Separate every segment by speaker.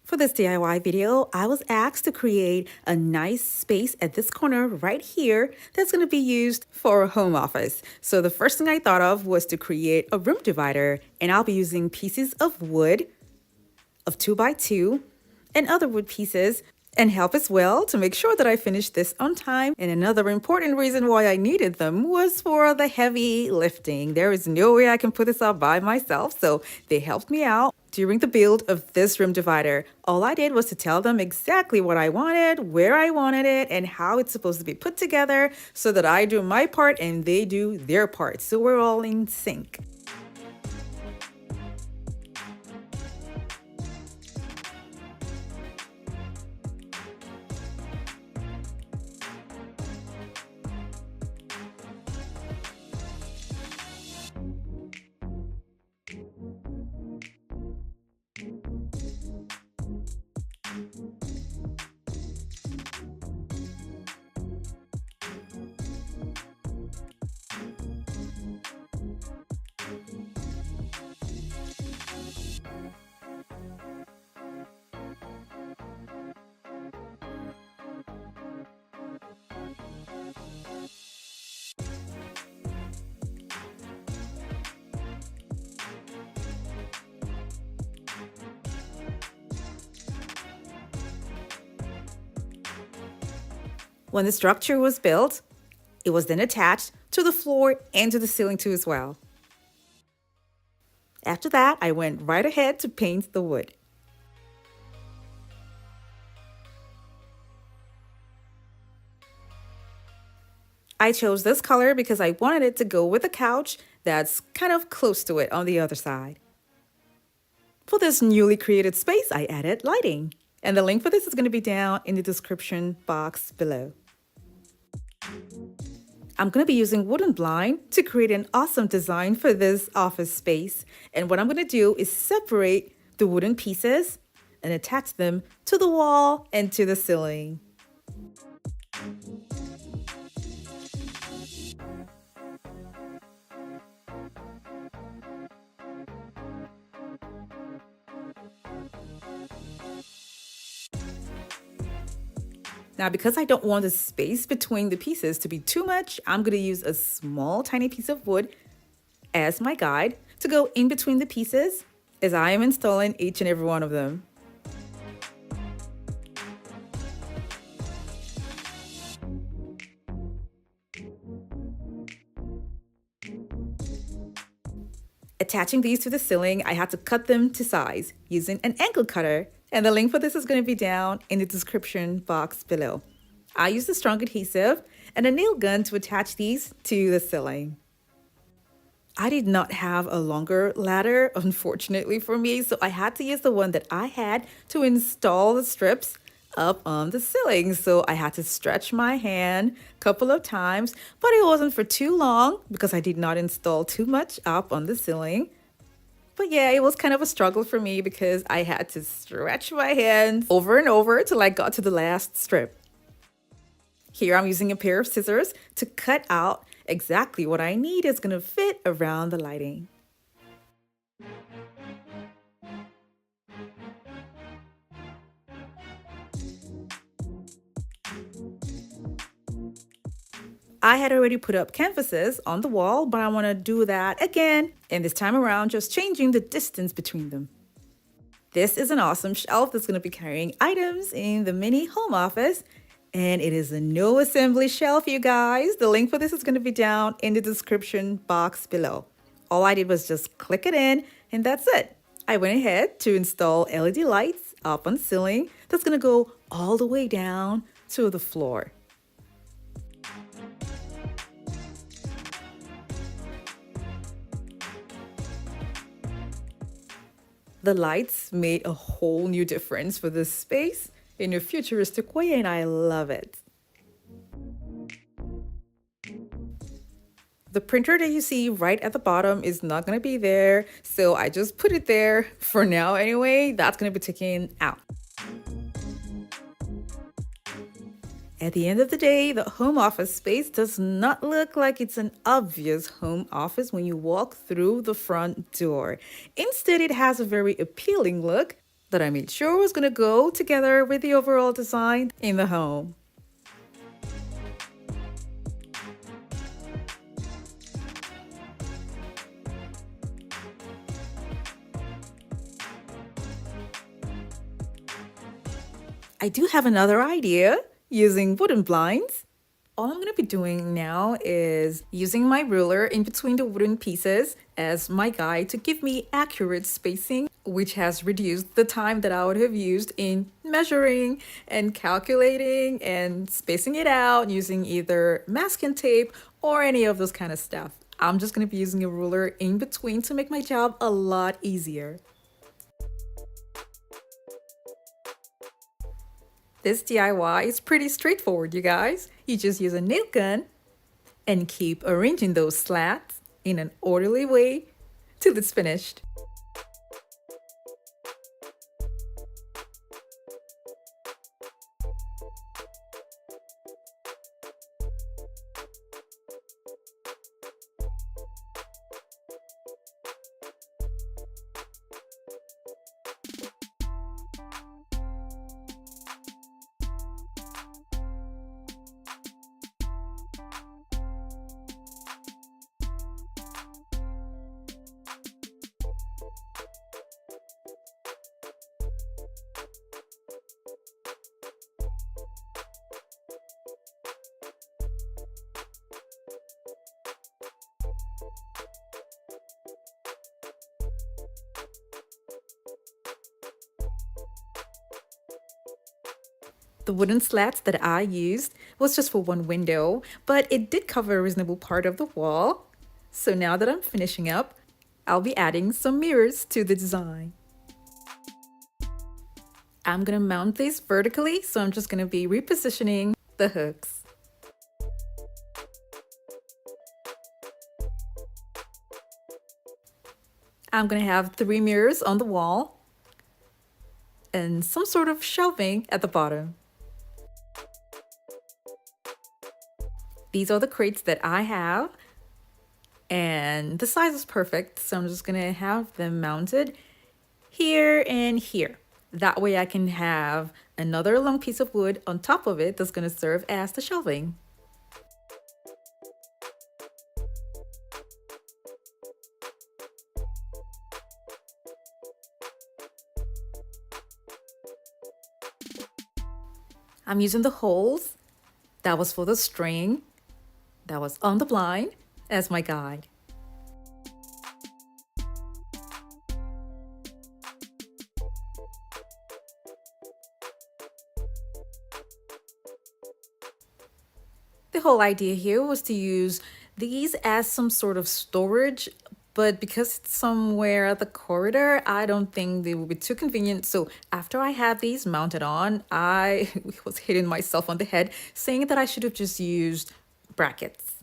Speaker 1: For this DIY video, I was asked to create a nice space at this corner right here that's going to be used for a home office. So the first thing I thought of was to create a room divider, and I'll be using pieces of wood of 2x2 and other wood pieces and help as well to make sure that I finish this on time. And another important reason why I needed them was for the heavy lifting. There is no way I can put this up by myself, so they helped me out during the build of this room divider. All I did was to tell them exactly what I wanted, where I wanted it, and how it's supposed to be put together so that I do my part and they do their part. So we're all in sync. When the structure was built, it was then attached to the floor and to the ceiling too as well. After that, I went right ahead to paint the wood. I chose this color because I wanted it to go with a couch that's kind of close to it on the other side. For this newly created space, I added lighting, and the link for this is going to be down in the description box below. I'm going to be using wooden blind to create an awesome design for this office space. And what I'm going to do is separate the wooden pieces and attach them to the wall and to the ceiling. Now, because I don't want the space between the pieces to be too much, I'm going to use a small, tiny piece of wood as my guide to go in between the pieces as I am installing each and every one of them. Attaching these to the ceiling, I had to cut them to size using an angle cutter. And the link for this is going to be down in the description box below. I used a strong adhesive and a nail gun to attach these to the ceiling. I did not have a longer ladder, unfortunately for me, so I had to use the one that I had to install the strips up on the ceiling. So I had to stretch my hand a couple of times, but it wasn't for too long because I did not install too much up on the ceiling. But yeah, it was kind of a struggle for me because I had to stretch my hands over and over till I got to the last strip. Here I'm using a pair of scissors to cut out exactly what I need is going to fit around the lighting. I had already put up canvases on the wall, but I want to do that again, and this time around just changing the distance between them. This is an awesome shelf that's going to be carrying items in the mini home office, and it is a no assembly shelf, you guys. The link for this is going to be down in the description box below. All I did was just click it in, and that's it. I went ahead to install LED lights up on the ceiling that's going to go all the way down to the floor. The lights made a whole new difference for this space in a futuristic way, and I love it. The printer that you see right at the bottom is not going to be there, so I just put it there for now anyway. That's going to be taken out. At the end of the day, the home office space does not look like it's an obvious home office when you walk through the front door. Instead, it has a very appealing look that I made sure was going to go together with the overall design in the home. I do have another idea using wooden blinds. All I'm going to be doing now is using my ruler in between the wooden pieces as my guide to give me accurate spacing, which has reduced the time that I would have used in measuring and calculating and spacing it out using either masking tape or any of those kind of stuff. I'm just going to be using a ruler in between to make my job a lot easier. This DIY is pretty straightforward, you guys. You just use a nail gun and keep arranging those slats in an orderly way till it's finished. The wooden slats that I used was just for one window, but it did cover a reasonable part of the wall. So now that I'm finishing up, I'll be adding some mirrors to the design. I'm gonna mount these vertically, so I'm just gonna be repositioning the hooks. I'm gonna have 3 mirrors on the wall and some sort of shelving at the bottom. These are the crates that I have, and the size is perfect, so I'm just gonna have them mounted here and here. That way I can have another long piece of wood on top of it that's gonna serve as the shelving. I'm using the holes that was for the string that was on the blind as my guide. The whole idea here was to use these as some sort of storage, but because it's somewhere at the corridor, I don't think they will be too convenient. So after I had these mounted on, I was hitting myself on the head saying that I should have just used brackets.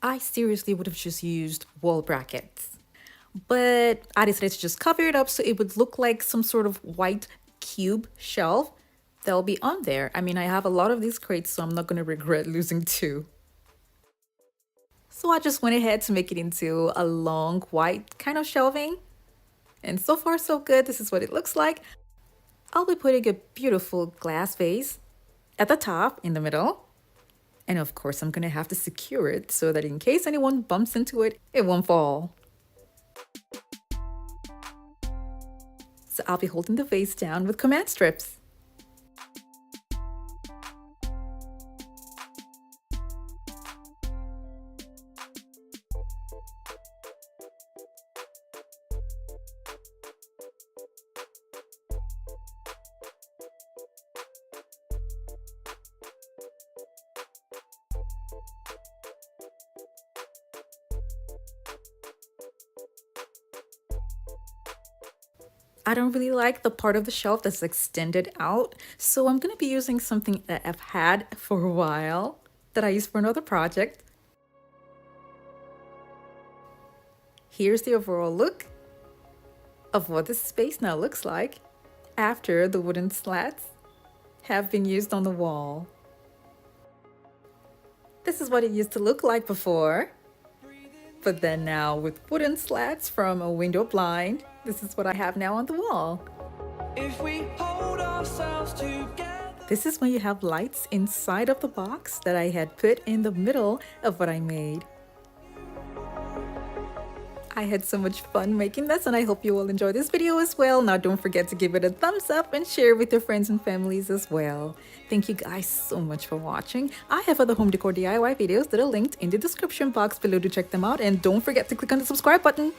Speaker 1: I seriously would have just used wall brackets, but I decided to just cover it up so it would look like some sort of white cube shelf that'll be on there. I mean, I have a lot of these crates, so I'm not going to regret losing 2. So I just went ahead to make it into a long white kind of shelving. And so far so good. This is what it looks like. I'll be putting a beautiful glass vase at the top in the middle. And of course, I'm going to have to secure it so that in case anyone bumps into it, it won't fall. So I'll be holding the vase down with command strips. I don't really like the part of the shelf that's extended out, so I'm going to be using something that I've had for a while that I used for another project. Here's the overall look of what this space now looks like after the wooden slats have been used on the wall. This is what it used to look like before. But then now with wooden slats from a window blind, this is what I have now on the wall. If we hold ourselves together. This is when you have lights inside of the box that I had put in the middle of what I made. I had so much fun making this, and I hope you all enjoy this video as well. Now don't forget to give it a thumbs up and share with your friends and families as well. Thank you guys so much for watching. I have other home decor DIY videos that are linked in the description box below to check them out, and don't forget to click on the subscribe button.